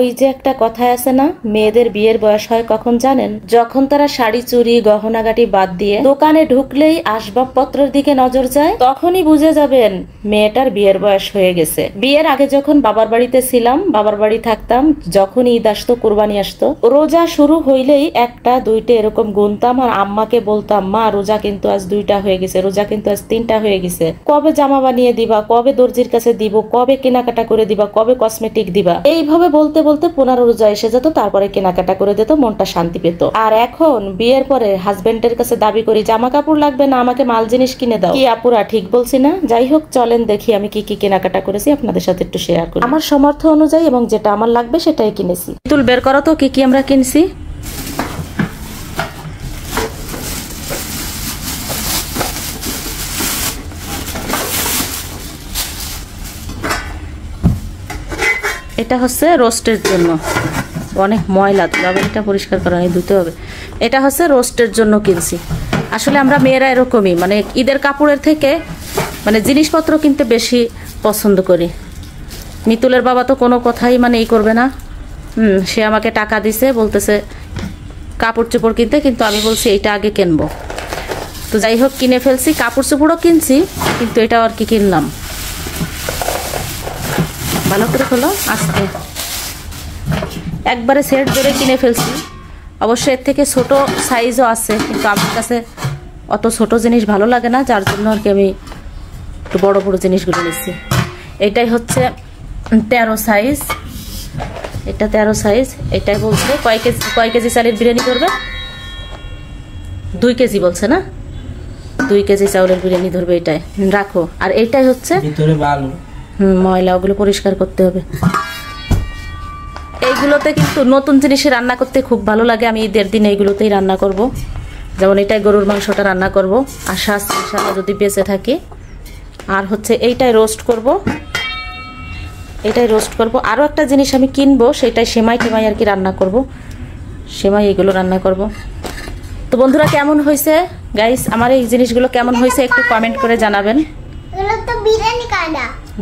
ওই যে একটা কথা আছে না, মেয়েদের বিয়ের বয়স হয় কখন জানেন? যখন তারা শাড়ি চুড়ি গহনাগাটি বাদ দিয়ে দোকানে ঢুকলেই আসবাবপত্রের দিকে নজর যায়, তখনই বুঝে যাবেন মেয়েটার বিয়ের বয়স হয়ে গেছে। বিয়ের আগে যখন বাবার বাড়িতে ছিলাম, বাবার বাড়ি থাকতাম, যখন ঈদ আসতো, কুরবানি আসতো, রোজা শুরু হইলেই একটা দুইটা এরকম গুনতাম আর আম্মাকে বলতাম, মা রোজা কিন্তু আজ 2টা হয়ে গেছে, রোজা কিন্তু আজ 3টা হয়ে গেছে, কবে জামা বানিয়ে দিবা, কবে দর্জির কাছে দিব, কবে কেনাকাটা করে দিবা, কবে কসমেটিক দিবা। এইভাবে বলতে বলতে 15 রোজা এসে যেত, তারপরে কেনাকাটা করে দিত, মনটা শান্তি পেত। আর এখন বিয়ের পরে হাজবেন্ডের কাছে দাবি করি জামা কাপড় লাগবে না, আমাকে মাল জিনিস কিনে দাও। কি আপুরা ঠিক বলছি না? যাই হোক, চলেন দেখি আমি কি কি কেনাকাটা করেছি, আপনাদের সাথে একটু শেয়ার করি আমার সামর্থ্য অনুযায়ী, এবং যেটা আমার লাগবে সেটাই কিনেছি। তুল বের করো তো কি কি আমরা কিনছি। এটা হচ্ছে রোস্টের জন্য, অনেক ময়লা, তবে এটা পরিষ্কার করা নেই, ধুতে হবে। এটা হচ্ছে রোস্টের জন্য কিনছি। আসলে আমরা মেয়েরা এরকমই, মানে ঈদের কাপড়ের থেকে মানে জিনিসপত্র কিনতে বেশি পছন্দ করি। মিতুলের বাবা তো কোনো কথাই মানে এই করবে না, সে আমাকে টাকা দিছে, বলতেছে কাপড় চোপড় কিনতে, কিন্তু আমি বলছি এইটা আগে কিনবো। তো যাই হোক কিনে ফেলছি, কাপড় চোপড়ও কিনছি, কিন্তু এটাও আর কি কিনলাম। ভালো করে খোলো, আস্তে, একবারে সেট ধরে কিনে ফেলছি। অবশ্য এর থেকে ছোট সাইজও আছে, কিন্তু আমার কাছে অত ছোট জিনিস ভালো লাগে না, যার জন্য আর কি আমি একটু বড় বড় জিনিসগুলো নিচ্ছি। এটাই হচ্ছে 13 সাইজ, এটা 13 সাইজ। এটাই বলছে কয় কেজি চালের বিরিয়ানি করবে? 2 কেজি বলছে না, 2 কেজি চাউলের বিরিয়ানি ধরবে। এটাই রাখো। আর এইটাই হচ্ছে ভিতরে ভালো, ময়লা, ওগুলো পরিষ্কার করতে হবে। এইগুলোতে কিন্তু নতুন জিনিসে রান্না করতে খুব ভালো লাগে। আমি ঈদের দিন এইগুলোতেই রান্না করব, যেমন এটাই গরুর মাংসটা রান্না করব আশা আছে ইনশাআল্লাহ যদি বেঁচে থাকি। আর হচ্ছে এইটাই রোস্ট করব, এটাই রোস্ট করব। আরও একটা জিনিস আমি কিনবো, সেটাই সেমাই টেমাই আর কি রান্না করব, সেমাই এগুলো রান্না করব। তো বন্ধুরা কেমন হয়েছে গাইস, আমার এই জিনিসগুলো কেমন হয়েছে একটু কমেন্ট করে জানাবেন।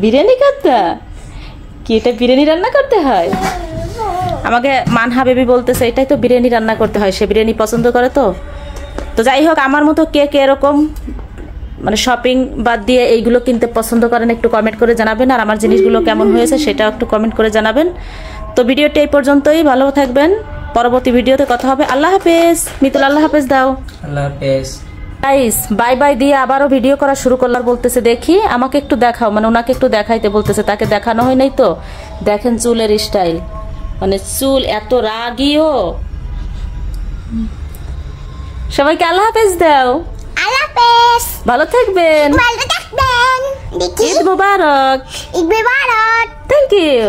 বিরিয়ানি কাটটা কি, এটা বিরিয়ানি রান্না করতে হয়? আমাকে মানহা বেবি বলতেছে এটাই তো বিরিয়ানি রান্না করতে হয়, সে বিরিয়ানি পছন্দ করে। তো যাই হোক, আমার মতো কে কে এরকম মানে শপিং বাদ দিয়ে এইগুলো কিনতে পছন্দ করেন একটু কমেন্ট করে জানাবেন। আর আমার জিনিসগুলো কেমন হয়েছে সেটাও একটু কমেন্ট করে জানাবেন। তো ভিডিওটা এই পর্যন্তই, ভালো থাকবেন, পরবর্তী ভিডিওতে কথা হবে। আল্লাহ হাফেজ। মিতুল আল্লাহ হাফেজ দাও। আল্লাহ হাফেজ গাইস, বাই বাই দিয়ে আবারও ভিডিও করা শুরু করলাম। বলতেছে দেখি আমাকে একটু দেখাও, মানে ওনাকে একটু দেখাইতে বলতেছে, তাকে দেখানো হয় নাই। তো দেখেন চুলের স্টাইল, মানে চুল এত রাগিও। সবাইকে আল্লাহ হাফেজ দাও। আল্লাহ হাফেজ, ভালো থাকবেন, ভালো থাকবেন। ঈদ মুবারক। ঈদ মুবারক। Thank you.